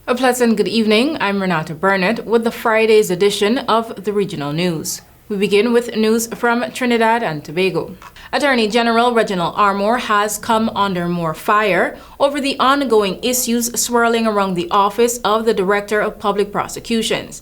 A pleasant good evening. I'm RENATA Burnett with the Friday's edition of the Regional News. We begin with news from Trinidad and Tobago. Attorney General Reginald Armour has come under more fire over the ongoing issues swirling around the office of the Director of Public Prosecutions.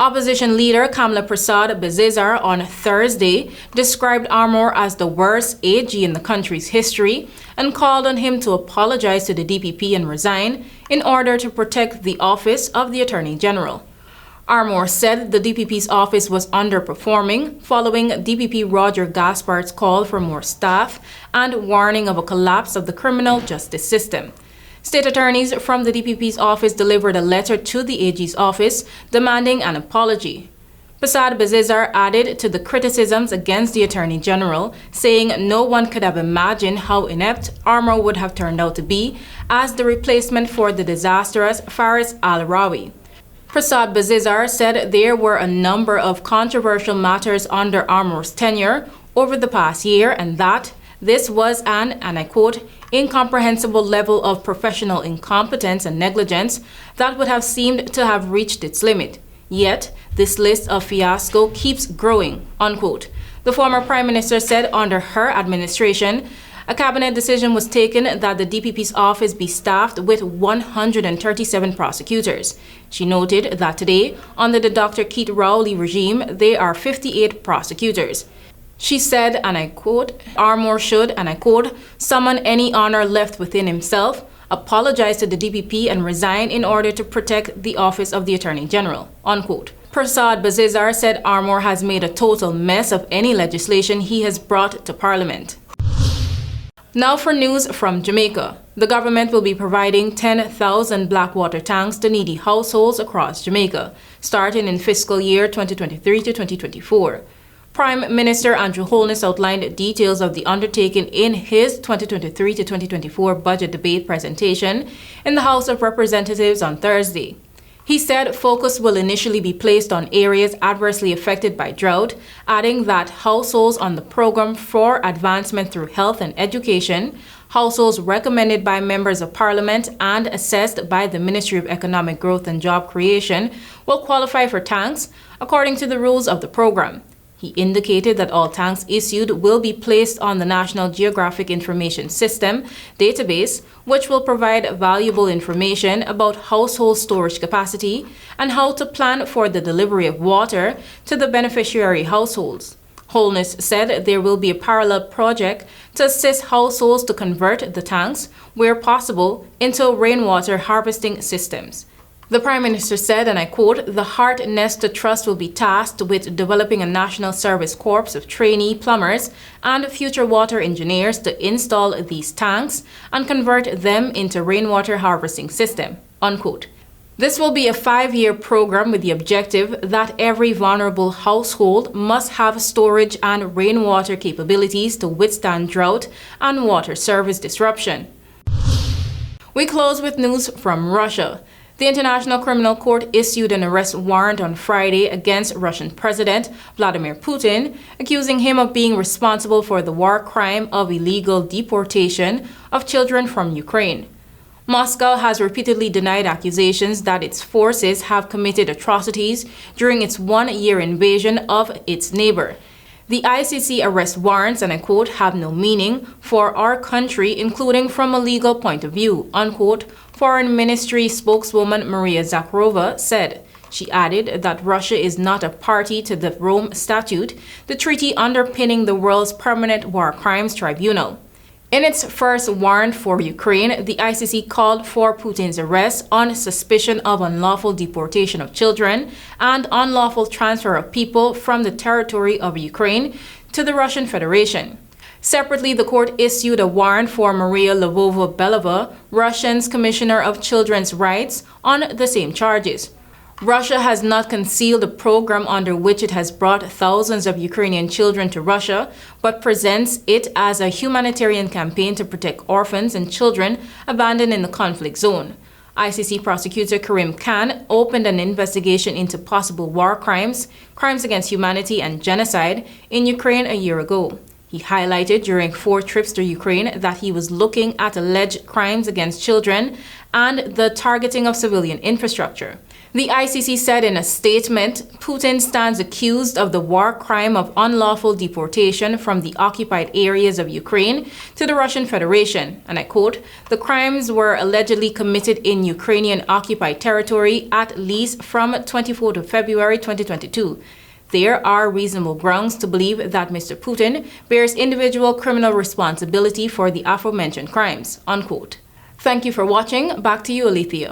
Opposition leader Kamla Prasad Bezizar on Thursday described Armour as the worst AG in the country's history and called on him to apologize to the DPP and resign in order to protect the office of the Attorney General. Armour said the DPP's office was underperforming following DPP Roger Gaspart's call for more staff and warning of a collapse of the criminal justice system. State attorneys from the DPP's office delivered a letter to the AG's office demanding an apology. Prasad Bezizar added to the criticisms against the Attorney General, saying no one could have imagined how inept Armour would have turned out to be as the replacement for the disastrous Faris Al-Rawi. Prasad Bezizar said there were a number of controversial matters under Armour's tenure over the past year and that this was an, and I quote, incomprehensible level of professional incompetence and negligence that would have seemed to have reached its limit. Yet, this list of fiasco keeps growing, unquote. The former Prime Minister said under her administration, a cabinet decision was taken that the DPP's office be staffed with 137 prosecutors. She noted that today, under the Dr. Keith Rowley regime, there are 58 prosecutors. She said, and I quote, Armour should, and I quote, summon any honor left within himself, apologize to the DPP and resign in order to protect the office of the Attorney General, unquote. Prasad Bezizar said Armour has made a total mess of any legislation he has brought to Parliament. Now for news from Jamaica. The government will be providing 10,000 black water tanks to needy households across Jamaica, starting in fiscal year 2023 to 2024. Prime Minister Andrew Holness outlined details of the undertaking in his 2023 to 2024 budget debate presentation in the House of Representatives on Thursday. He said focus will initially be placed on areas adversely affected by drought, adding that households on the program for advancement through health and education, households recommended by members of Parliament and assessed by the Ministry of Economic Growth and Job Creation will qualify for tanks according to the rules of the program. He indicated that all tanks issued will be placed on the National Geographic Information System database, which will provide valuable information about household storage capacity and how to plan for the delivery of water to the beneficiary households. Holness said there will be a parallel project to assist households to convert the tanks, where possible, into rainwater harvesting systems. The Prime Minister said, and I quote, the Heart Nesta Trust will be tasked with developing a national service corps of trainee plumbers and future water engineers to install these tanks and convert them into rainwater harvesting system, unquote. This will be a 5-year program with the objective that every vulnerable household must have storage and rainwater capabilities to withstand drought and water service disruption. We close with news from Russia. The International Criminal Court issued an arrest warrant on Friday against Russian President Vladimir Putin, accusing him of being responsible for the war crime of illegal deportation of children from Ukraine. Moscow has repeatedly denied accusations that its forces have committed atrocities during its one-year invasion of its neighbor. The ICC arrest warrants, and I quote, have no meaning for our country, including from a legal point of view, unquote, Foreign Ministry spokeswoman Maria Zakharova said. She added that Russia is not a party to the Rome Statute, the treaty underpinning the world's permanent war crimes tribunal. In its first warrant for Ukraine, the ICC called for Putin's arrest on suspicion of unlawful deportation of children and unlawful transfer of people from the territory of Ukraine to the Russian Federation. Separately, the court issued a warrant for Maria Lvova-Belova, Russia's Commissioner of Children's Rights, on the same charges. Russia has not concealed a program under which it has brought thousands of Ukrainian children to Russia, but presents it as a humanitarian campaign to protect orphans and children abandoned in the conflict zone. ICC prosecutor Karim Khan opened an investigation into possible war crimes, crimes against humanity, and genocide in Ukraine a year ago. He highlighted during 4 trips to Ukraine that he was looking at alleged crimes against children and the targeting of civilian infrastructure. The ICC said in a statement, Putin stands accused of the war crime of unlawful deportation from the occupied areas of Ukraine to the Russian Federation, and I quote, "The crimes were allegedly committed in Ukrainian occupied territory at least from 24th of February 2022. There are reasonable grounds to believe that Mr. Putin bears individual criminal responsibility for the aforementioned crimes," unquote. Thank you for watching. Back to you, Alethea.